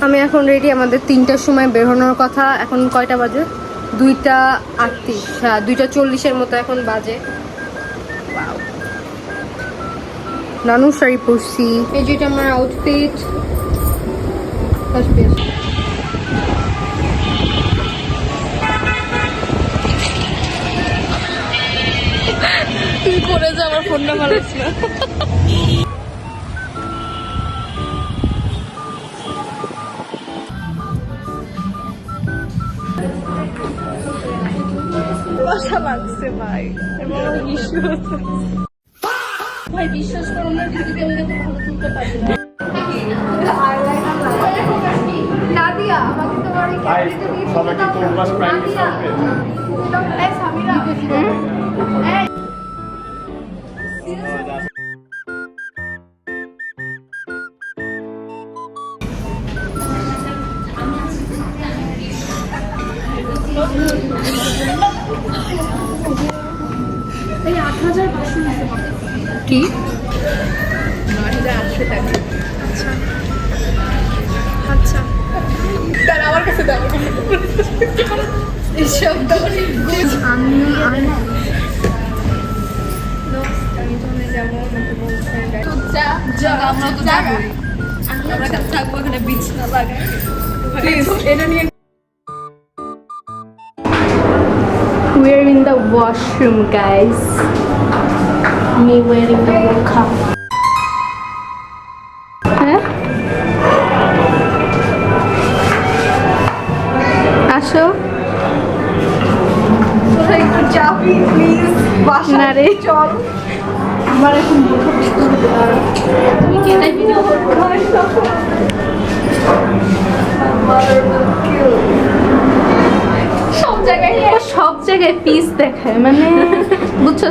আমি এখন রেডি, আমাদের 3টার সময় বের হওয়ার কথা। এখন কয়টা বাজে? 2:38। হ্যাঁ, 2:40-এর মতো এখন বাজে। নানু শাড়ি পরছি, এই যেটা আমার আউটফিট। তুই পরে যা, আমার ফোনটা ভালো ছিল। বসা লাগছে ভাই, এবং ভাই বিশ্বাস করো না, দিদিকে আমি এত ভালো তুলতে পারি না। নাদিয়া আমাকে তোমার এই ক্যামেরাটা দিয়ে সবাইকে কোনবাস প্রাইম মিনিস্টার এই সামিরা এই এই 8,500 কি 9,800 টাকা। আচ্ছা আচ্ছা, দাঁড়া আমার কাছে দাও। এসব আমি আমি তো যাবো আমাকে বলছে আমরা তো যাবোই, আমরা থাকবো ওখানে বিছনা লাগাই। প্লিজ এটা নিয়ে। We're in the washroom, guys. Me wearing the burqa. হ্যাঁ আসো একটু চাপি প্লিজ, না রে চল। আমার এখন তুমি কেনাই ভিডিও করবো সব জায়গায় পিস দেখায়, মানে বুঝছো?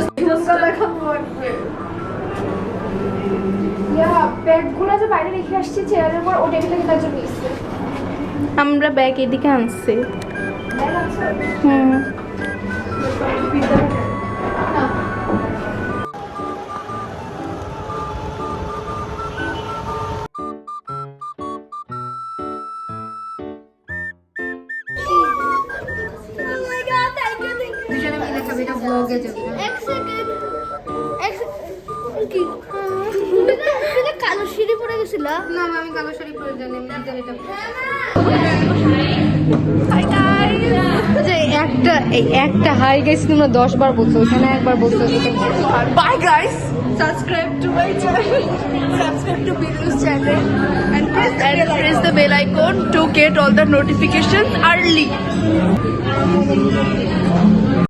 ব্যাগগুলো যে বাইরে রেখে আসছি চেয়ারের উপর, ও টেবিলে তার জন্য এসছে। আমরা ব্যাগ এদিকে আনছি। ব্যাগ আছে? হুম দুজনে মিলে খাবি, এটা ব্লগে যাবে। এক সেকেন্ড কি কালো সিঁড়ি পড়ে গেছিল? না আমি কালো শাড়ি পরে জানি, আমি জানি এটা একটা হাই গাইস তোমরা 10 বার বলছো, ওখানে একবার বলছো। Bye guys, subscribe to my channel, subscribe to Biru's channel and press the bell icon to get all the notifications early.